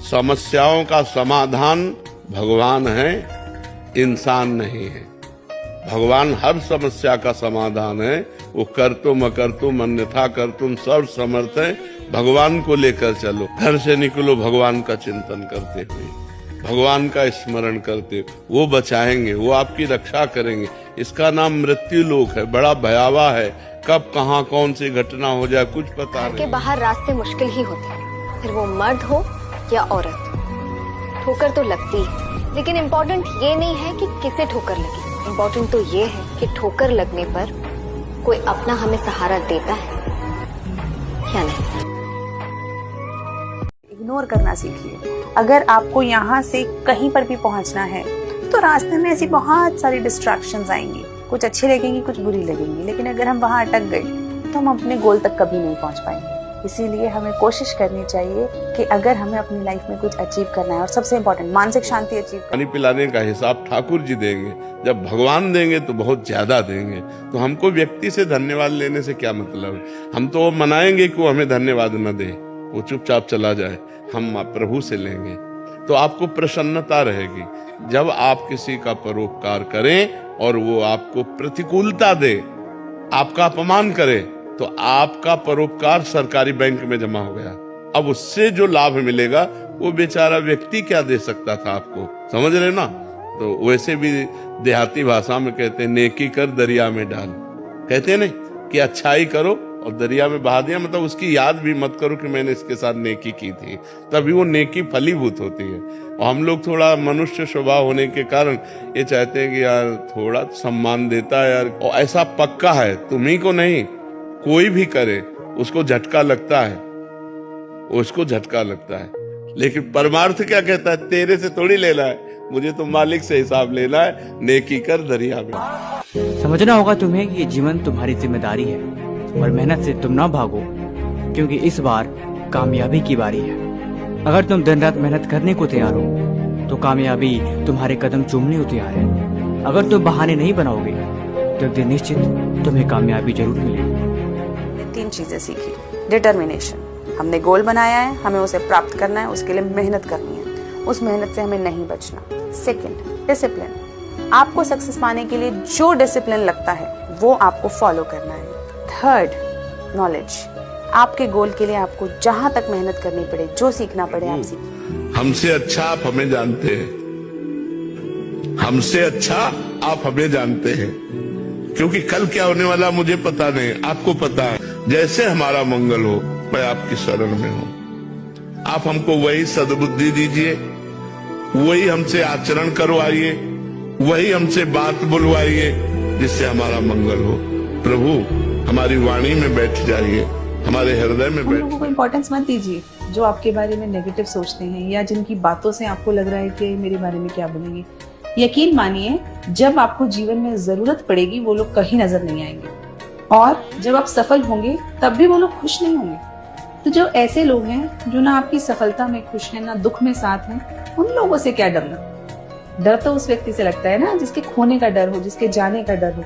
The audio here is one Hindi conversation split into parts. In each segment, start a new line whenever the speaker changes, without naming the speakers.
समस्याओं का समाधान भगवान है, इंसान नहीं है। भगवान हर समस्या का समाधान है। वो कर्तुम अकर्तुम अन्यथा कर्तुम सर्व समर्थ है। भगवान को लेकर चलो, घर से निकलो भगवान का चिंतन करते हुए, भगवान का स्मरण करते हुए। वो बचाएंगे, वो आपकी रक्षा करेंगे। इसका नाम मृत्यु लोक है, बड़ा भयावह है। कब कहाँ कौन सी घटना हो जाए कुछ पता नहीं।
के बाहर रास्ते मुश्किल ही होते हैं, फिर वो मर्द हो या औरत। ठोकर तो लगती है, लेकिन इम्पोर्टेंट ये नहीं है कि किसे ठोकर लगे। इम्पोर्टेंट तो ये है कि ठोकर लगने पर कोई अपना हमें सहारा देता है या नहीं।
इग्नोर करना सीखिए। अगर आपको यहाँ से कहीं पर भी पहुंचना है तो रास्ते में ऐसी बहुत सारी डिस्ट्रैक्शंस आएंगी, कुछ अच्छी लगेंगी कुछ बुरी लगेंगी, लेकिन अगर हम वहाँ अटक गए तो हम अपने गोल तक कभी नहीं पहुंच पाएंगे। इसीलिए हमें कोशिश करनी चाहिए कि अगर हमें अपनी लाइफ में कुछ अचीव करना है, और सबसे इम्पोर्टेंट मानसिक शांति अचीव करना।
पानी पिलाने का हिसाब ठाकुर जी देंगे, जब भगवान देंगे तो बहुत ज्यादा देंगे। तो हमको व्यक्ति से धन्यवाद लेने से क्या मतलब है। हम तो मनाएंगे कि वो हमें धन्यवाद न दे, वो चुपचाप चला जाए। हम प्रभु से लेंगे तो आपको प्रसन्नता रहेगी। जब आप किसी का परोपकार करें और वो आपको प्रतिकूलता दे, आपका अपमान करे, तो आपका परोपकार सरकारी बैंक में जमा हो गया। अब उससे जो लाभ मिलेगा वो बेचारा व्यक्ति क्या दे सकता था आपको, समझ रहे ना। तो वैसे भी देहाती भाषा में कहते हैं नेकी कर दरिया में डाल। कहते हैं नहीं कि अच्छाई करो और दरिया में बहा दिया, मतलब उसकी याद भी मत करो कि मैंने इसके साथ नेकी की थी, तभी वो नेकी फलीभूत होती है। और हम लोग थोड़ा मनुष्य स्वभाव होने के कारण ये चाहते हैं कि यार थोड़ा सम्मान देता है यार। और ऐसा पक्का है, तुम्ही को नहीं कोई भी करे उसको झटका लगता है, उसको झटका लगता है। लेकिन परमार्थ क्या कहता है, तेरे से थोड़ी लेना है, मुझे तो मालिक से हिसाब लेना है। नेकी कर दरिया में।
समझना होगा तुम्हें कि ये जीवन तुम्हारी जिम्मेदारी है और मेहनत से तुम ना भागो, क्योंकि इस बार कामयाबी की बारी है। अगर तुम दिन रात मेहनत करने को तैयार हो तो कामयाबी तुम्हारे कदम चूमने को तैयार है। अगर तुम बहाने नहीं बनाओगे तो एक दिन निश्चित तुम्हें कामयाबी जरूर मिलेगी।
3 चीजें सीखी। डिटर्मिनेशन, हमने गोल बनाया है, हमें उसे प्राप्त करना है, उसके लिए मेहनत करनी है, उस मेहनत से हमें नहीं बचना। सेकंड, डिसिप्लिन, आपको सक्सेस पाने के लिए जो डिसिप्लिन लगता है वो आपको फॉलो करना है। थर्ड, नॉलेज, आपके गोल के लिए आपको जहां तक मेहनत करनी पड़े, जो सीखना पड़े आप सीखें।
हमसे अच्छा आप हमें जानते हैं, हमसे अच्छा आप हमें जानते हैं, क्योंकि कल क्या होने वाला मुझे पता नहीं, आपको पता है। जैसे हमारा मंगल हो, मैं आपकी शरण में हूँ। आप हमको वही सद्बुद्धि दीजिए, वही हमसे आचरण करवाइए, वही हमसे बात बुलवाइए जिससे हमारा मंगल हो। प्रभु हमारी वाणी में बैठ जाइए, हमारे हृदय में बैठ।
लोगों को इम्पोर्टेंस मत दीजिए जो आपके बारे में नेगेटिव सोचते हैं या जिनकी बातों से आपको लग रहा है कि मेरे बारे में क्या बोलेंगे। यकीन मानिए, जब आपको जीवन में जरूरत पड़ेगी वो लोग कहीं नजर नहीं आएंगे, और जब आप सफल होंगे तब भी वो लोग खुश नहीं होंगे। तो जो ऐसे लोग हैं जो ना आपकी सफलता में खुश हैं ना दुख में साथ हैं, उन लोगों से क्या डरना। डर तो उस व्यक्ति से लगता है ना जिसके खोने का डर हो, जिसके जाने का डर हो।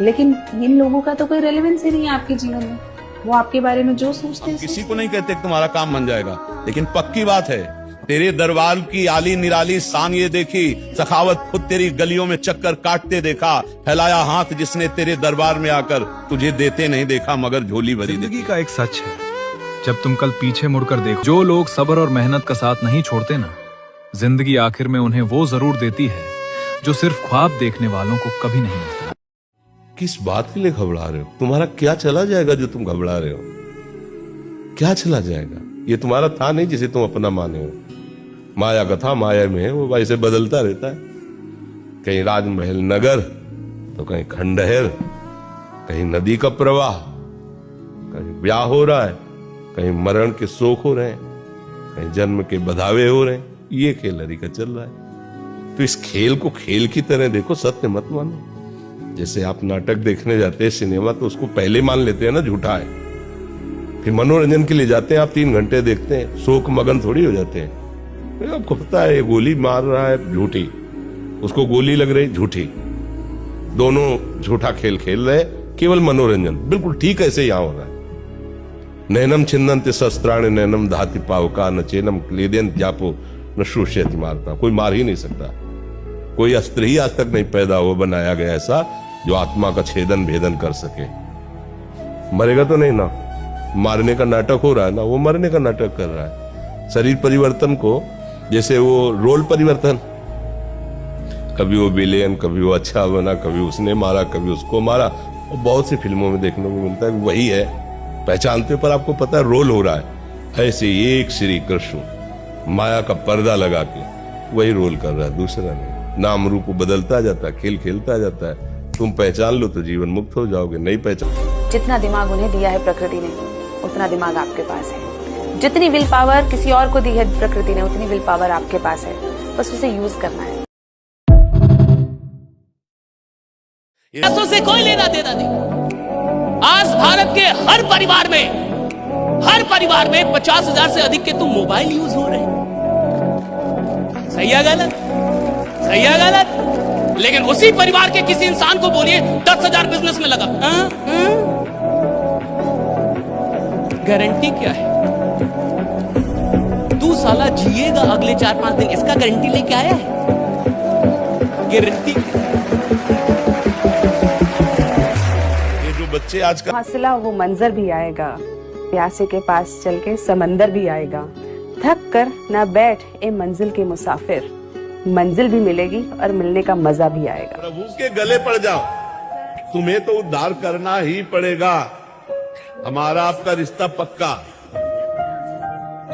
लेकिन इन लोगों का तो कोई रेलेवेंस ही नहीं है आपके जीवन में। वो आपके बारे में जो सोचते हैं,
किसी को नहीं कहते कि तुम्हारा काम बन जाएगा, लेकिन पक्की बात है तेरे दरबार की आली निराली शान ये देखी, सखावत खुद तेरी गलियों में चक्कर काटते देखा, फैलाया हाथ जिसने तेरे दरबार में आकर तुझे देते नहीं देखा मगर झोली भरी।
जिंदगी का एक सच है, जब तुम कल पीछे मुड़कर देखो, जो लोग सब्र और मेहनत का साथ नहीं छोड़ते ना, जिंदगी आखिर में उन्हें वो जरूर देती है जो सिर्फ ख्वाब देखने वालों को कभी नहीं मिलता।
किस बात के लिए घबरा रहे हो? तुम्हारा क्या चला जाएगा जो तुम घबरा रहे हो? क्या चला जाएगा? ये तुम्हारा था नहीं जिसे तुम अपना माने हो। माया का था, माया में है, वो वैसे बदलता रहता है। कहीं राजमहल नगर तो कहीं खंडहर, कहीं नदी का प्रवाह, कहीं ब्याह हो रहा है, कहीं मरण के शोक हो रहे हैं, कहीं जन्म के बधावे हो रहे हैं। ये खेल हरी का चल रहा है। तो इस खेल को खेल की तरह देखो, सत्य मत मानो। जैसे आप नाटक देखने जाते हैं सिनेमा, तो उसको पहले मान लेते हैं ना झूठा है, फिर मनोरंजन के लिए जाते हैं, आप 3 घंटे देखते हैं, शोक मगन थोड़ी हो जाते हैं। आपको पता है ये गोली मार रहा है झूठी, उसको गोली लग रही झूठी, दोनों झूठा खेल खेल रहे, केवल मनोरंजन। बिल्कुल ठीक ऐसे यहां हो रहा है।
नैनम छिन्नन्ति शस्त्राणि नैनम धाति पावका न चेनम क्लेदयन्ति जापो न शोष्यति मारता। कोई मार ही नहीं सकता, कोई अस्त्र ही आज तक नहीं पैदा हो बनाया गया ऐसा जो आत्मा का छेदन भेदन कर सके। मरेगा तो नहीं ना, मारने का नाटक हो रहा है ना, वो मरने का नाटक कर रहा है। शरीर परिवर्तन को जैसे वो रोल परिवर्तन, कभी वो विलेन, कभी वो अच्छा बना, कभी उसने मारा, कभी उसको मारा, और बहुत सी फिल्मों में देखने को मिलता है। वही है, पहचानते पर आपको पता है रोल हो रहा है। ऐसे एक श्री कृष्ण माया का पर्दा लगा के वही रोल कर रहा है, दूसरा नहीं। नाम रूप बदलता जाता है, खेल खेलता जाता है। तुम पहचान लो तो जीवन मुक्त हो जाओगे, नहीं पहचान।
जितना दिमाग उन्हें दिया है प्रकृति ने, उतना दिमाग आपके पास है। जितनी विल पावर किसी और को दी है प्रकृति ने, उतनी विल पावर आपके पास है, बस उसे यूज करना है।
पैसों से कोई लेना देना नहीं। आज भारत के हर परिवार में 50,000 से अधिक के तो मोबाइल यूज हो रहे हैं। सही है गलत? सही है गलत? लेकिन उसी परिवार के किसी इंसान को बोलिए 10,000 बिजनेस में लगा, गारंटी क्या है? तू साला जिएगा अगले 4-5 दिन, इसका गारंटी लेके आया है? गारंटी
बच्चे आजकल
हौसला वो मंजर भी आएगा, प्यासे के पास चल के समंदर भी आएगा। थक कर ना बैठ ए मंजिल के मुसाफिर, मंजिल भी मिलेगी और मिलने का मजा भी आएगा।
प्रभु के गले पड़ जाओ, तुम्हें तो उद्धार करना ही पड़ेगा। हमारा आपका रिश्ता पक्का।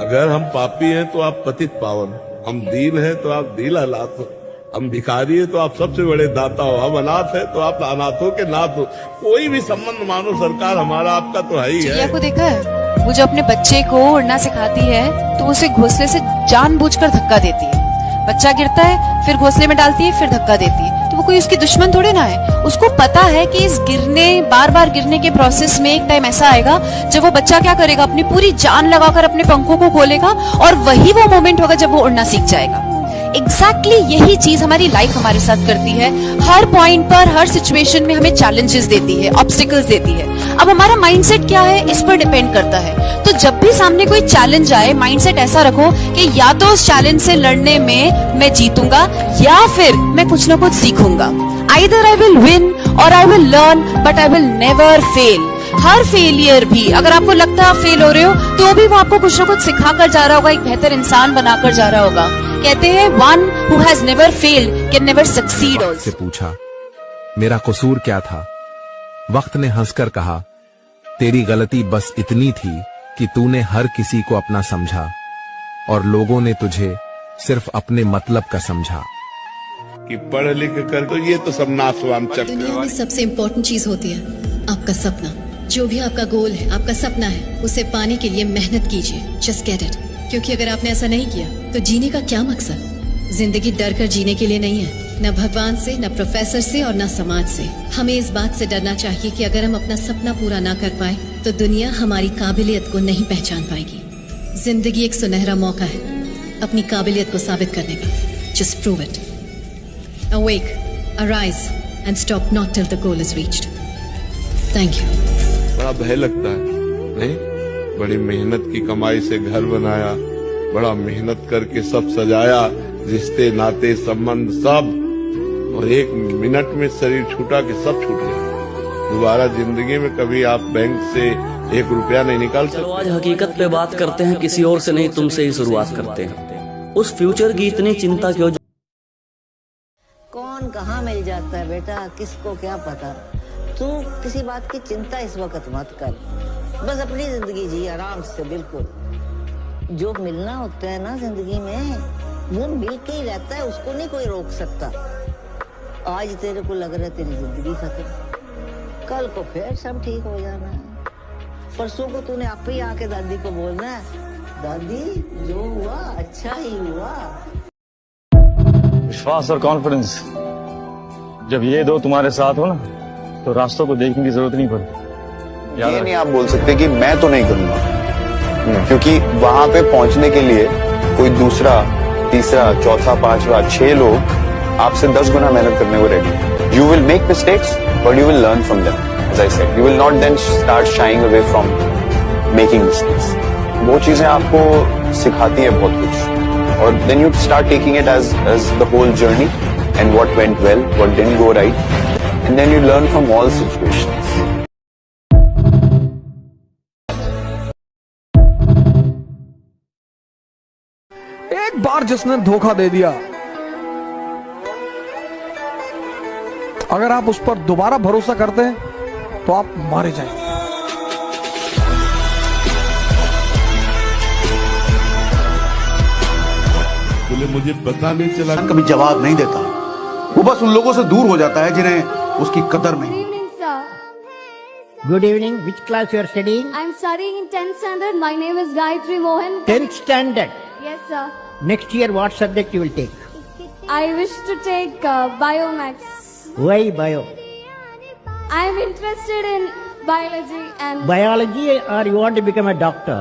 अगर हम पापी हैं तो आप पतित पावन, हम दीन हैं तो आप दीन हालात हो, हम भिखारी है तो आप सबसे बड़े दाता हो, हम अनाथ है तो आप अनाथों के नाथ हो। कोई भी संबंध मानो सरकार, हमारा आपका तो है ही है।
चिड़िया को देखा है, वो जो अपने बच्चे को उड़ना सिखाती है तो उसे घोंसले से जानबूझकर धक्का देती है। बच्चा गिरता है, फिर घोंसले में डालती है, फिर धक्का देती है। तो वो कोई उसकी दुश्मन थोड़े ना है। उसको पता है कि इस बार बार गिरने के प्रोसेस में एक टाइम ऐसा आएगा जब वो बच्चा क्या करेगा, अपनी पूरी जान लगाकर अपने पंखों को खोलेगा, और वही वो मोमेंट होगा जब वो उड़ना सीख जाएगा। एग्जैक्टली यही चीज हमारी लाइफ हमारे साथ करती है। हर पॉइंट पर, हर सिचुएशन में हमें चैलेंजेस देती है, ऑब्स्टिकल्स देती है। अब हमारा माइंडसेट क्या है, इस पर डिपेंड करता है। तो जब भी सामने कोई चैलेंज आए, माइंडसेट ऐसा रखो कि या तो उस चैलेंज से लड़ने में मैं जीतूंगा या फिर मैं कुछ ना कुछ सीखूंगा। Either I will win or I will learn, but I will never fail. Her failure भी, अगर आपको लगता है आप फेल हो रहे हो, तो भी वो आपको कुछ ना कुछ सिखा कर जा रहा होगा, एक बेहतर इंसान बनाकर जा रहा होगा। कहते हैं one who has never failed can never succeed also.
से पूछा मेरा कसूर क्या था, वक्त ने हंसकर कहा तेरी गलती बस इतनी थी कि तूने हर किसी को अपना समझा और लोगों ने तुझे सिर्फ अपने मतलब का समझा।
कि पढ़ लिख कर तो ये तो सब नासवान
दुनिया में सबसे इम्पोर्टेंट चीज होती है आपका सपना। जो भी आपका गोल है, आपका सपना है, उसे पाने के लिए मेहनत कीजिए। Just get it. क्योंकि अगर आपने ऐसा नहीं किया तो जीने का क्या मकसद? जिंदगी डर कर जीने के लिए नहीं है, न भगवान से, न प्रोफेसर से और न समाज से। हमें इस बात से डरना चाहिए कि अगर हम अपना सपना पूरा ना कर पाए तो दुनिया हमारी काबिलियत को नहीं पहचान पाएगी। जिंदगी एक सुनहरा मौका है अपनी काबिलियत को साबित करने का। Just prove it. Awake, arise, and stop not till the goal is reached. Thank you.
बड़ा भय लगता है, नहीं? बड़ी मेहनत की कमाई से घर बनाया, बड़ा मेहनत करके सब सजाया, रिश्ते नाते संबंध सब, और एक मिनट में शरीर छूटा कि सब छूट गया। दोबारा जिंदगी में कभी आप बैंक से 1 रुपया नहीं निकाल सकते।
चलो आज हकीकत पे बात करते हैं, किसी और से नहीं तुमसे ही शुरुआत करते हैं। उस फ्यूचर की इतनी चिंता क्यों?
कौन कहाँ मिल जाता है बेटा, किसको क्या पता। तू किसी बात की चिंता इस वक्त मत कर, बस अपनी जिंदगी जी आराम से। बिल्कुल जो मिलना होता है ना जिंदगी में, वो मिल के ही रहता है, उसको नहीं कोई रोक सकता। आज तेरे को लग रहा है तेरी जिंदगी खत्म, कल को फिर सब ठीक हो जाना है। परसों को तूने आप ही आके दादी को बोलना है, दादी जो हुआ अच्छा ही हुआ।
विश्वास और कॉन्फिडेंस जब ये दो तुम्हारे साथ हो ना, तो रास्तों को देखने की जरूरत नहीं पड़ती।
ये नहीं आप बोल सकते कि मैं तो नहीं करूंगा, क्योंकि वहां पे पहुंचने के लिए कोई दूसरा, तीसरा, चौथा, पांचवा, 6 लोग आपसे 10 गुना मेहनत करने को ready. You will make mistakes but you will learn from them. As I said, you will not then start shying away from making mistakes. वो चीजें आपको सिखाती है बहुत कुछ, और then you start taking it as the whole journey and what went well, what didn't go right, and then you learn from all situations.
एक बार जिसने धोखा दे दिया, अगर आप उस पर दोबारा भरोसा करते हैं तो आप मारे जाएंगे।
बोले मुझे पता नहीं चला।
कभी जवाब नहीं देता, वो बस उन लोगों से दूर हो जाता है जिन्हें उसकी कदर नहीं।
Good evening. Which class you are studying?
I'm studying in 10th standard. My name is Gayatri Mohan.
10th standard.
Yes, sir.
Next year, what subject you will take?
I wish to take Biomax.
Why bio?
I'm interested in biology and...
Biology, or you want to become a doctor?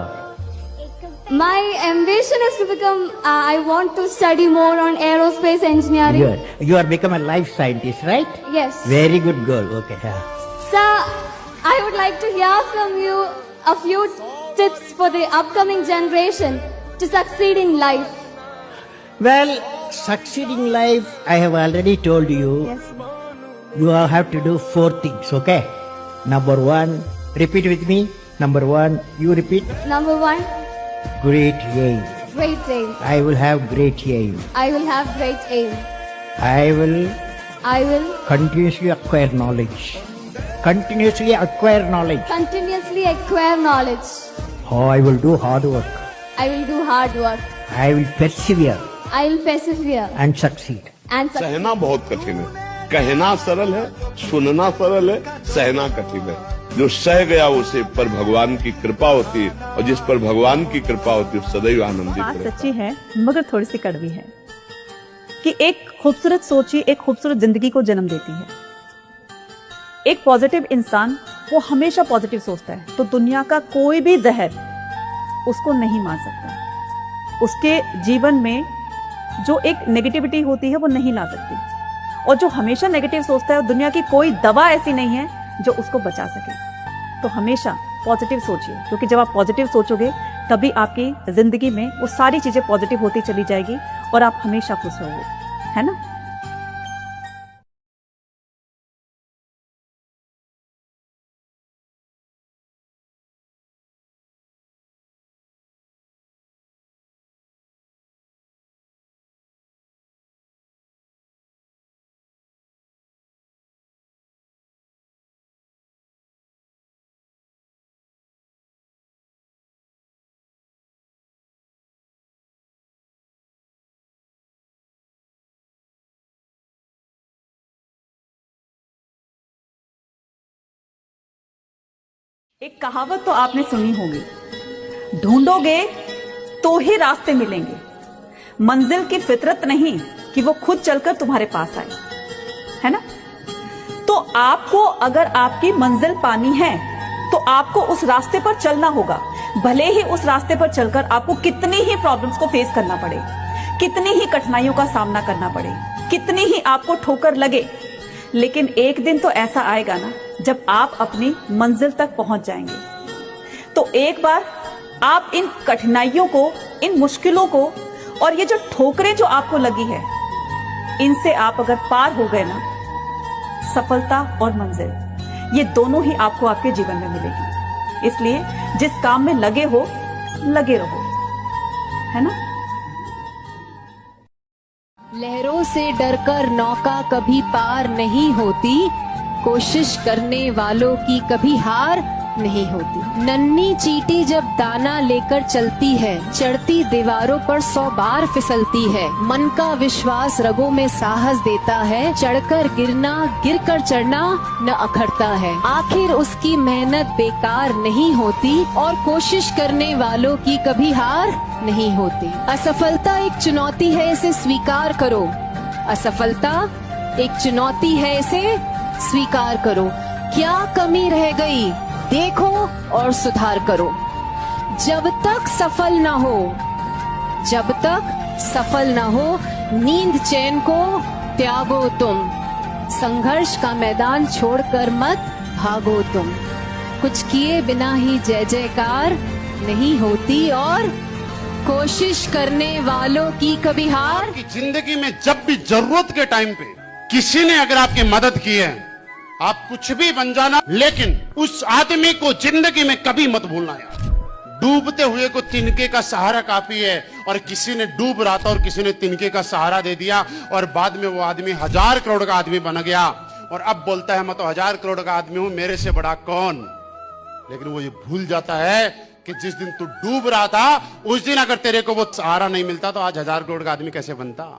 My ambition is to become, I want to study more on aerospace engineering.
Good. You are become a life scientist, right?
Yes.
Very good girl. Okay.
Sir, I would like to hear from you a few tips for the upcoming generation to succeed in life.
Well, succeed in life, I have already told you.
Yes.
You have to do 4 things, okay? Number 1, repeat with me. Number 1, you repeat.
Number 1,
great aim.
Great aim.
I will have great aim.
I will have great aim.
I will
continuously
acquire knowledge. Continuously acquire knowledge.
Continuously acquire knowledge.
Oh, I will do hard work.
I will do hard work.
I will persevere.
I will persevere.
And succeed.
And succeed.
सहना बहुत कठिन है, कहना सरल है, सुनना सरल है, सहना कठिन है। जो सह गया उसे पर भगवान की कृपा होती है, और जिस पर भगवान की कृपा होती है सदैव आनंदित
बात
रहता है।
सच्ची है मगर थोड़ी सी कड़वी है कि एक खूबसूरत सोच ही एक खूबसूरत जिंदगी को जन्म देती है। एक पॉजिटिव इंसान वो हमेशा पॉजिटिव सोचता है, तो दुनिया का कोई भी जहर उसको नहीं मार सकता। उसके जीवन में जो एक नेगेटिविटी होती है वो नहीं ला सकती, और जो हमेशा नेगेटिव सोचता है दुनिया की कोई दवा ऐसी नहीं है जो उसको बचा सके। तो हमेशा पॉजिटिव सोचिए, क्योंकि जब आप पॉजिटिव सोचोगे तभी आपकी जिंदगी में वो सारी चीजें पॉजिटिव होती चली जाएगी और आप हमेशा खुश रहोगे, है ना। एक कहावत तो आपने सुनी होगी, ढूंढोगे तो ही रास्ते मिलेंगे, मंजिल की फितरत नहीं कि वो खुद चलकर तुम्हारे पास आए, है ना। तो आपको अगर आपकी मंजिल पानी है तो आपको उस रास्ते पर चलना होगा, भले ही उस रास्ते पर चलकर आपको कितनी ही प्रॉब्लम्स को फेस करना पड़े, कितनी ही कठिनाइयों का सामना करना पड़े, कितनी ही आपको ठोकर लगे, लेकिन एक दिन तो ऐसा आएगा ना जब आप अपनी मंजिल तक पहुंच जाएंगे। तो एक बार आप इन कठिनाइयों को, इन मुश्किलों को, और ये जो ठोकरें जो आपको लगी है, इनसे आप अगर पार हो गए ना, सफलता और मंजिल ये दोनों ही आपको आपके जीवन में मिलेगी। इसलिए जिस काम में लगे हो लगे रहो, है ना।
लहरों से डरकर नौका कभी पार नहीं होती, कोशिश करने वालों की कभी हार नहीं होती। नन्ही चींटी जब दाना लेकर चलती है, चढ़ती दीवारों पर 100 बार फिसलती है। मन का विश्वास रगों में साहस देता है, चढ़कर गिरना गिरकर चढ़ना न अखरता है। आखिर उसकी मेहनत बेकार नहीं होती और कोशिश करने वालों की कभी हार नहीं होती। असफलता एक चुनौती है, इसे स्वीकार करो। असफलता एक चुनौती है, इसे स्वीकार करो। क्या कमी रह गई देखो और सुधार करो। जब तक सफल ना हो, जब तक सफल ना हो, नींद चैन को त्यागो तुम। संघर्ष का मैदान छोड़कर मत भागो तुम।
कुछ किए बिना ही जय जयकार नहीं होती और कोशिश करने वालों की कभी हार।
की जिंदगी में जब भी जरूरत के टाइम पे किसी ने अगर आपकी मदद की है, आप कुछ भी बन जाना, लेकिन उस आदमी को जिंदगी में कभी मत भूलना यार। डूबते हुए को तिनके का सहारा काफी है, और किसी ने डूब रहा था और किसी ने तिनके का सहारा दे दिया, और बाद में वो आदमी 1000 करोड़ का आदमी बन गया, और अब बोलता है मैं तो 1000 करोड़ का आदमी हूं, मेरे से बड़ा कौन। लेकिन वो ये भूल जाता है कि जिस दिन तू डूब रहा था उस दिन अगर तेरे को वो सहारा नहीं मिलता तो आज 1000 करोड़ का आदमी कैसे बनता।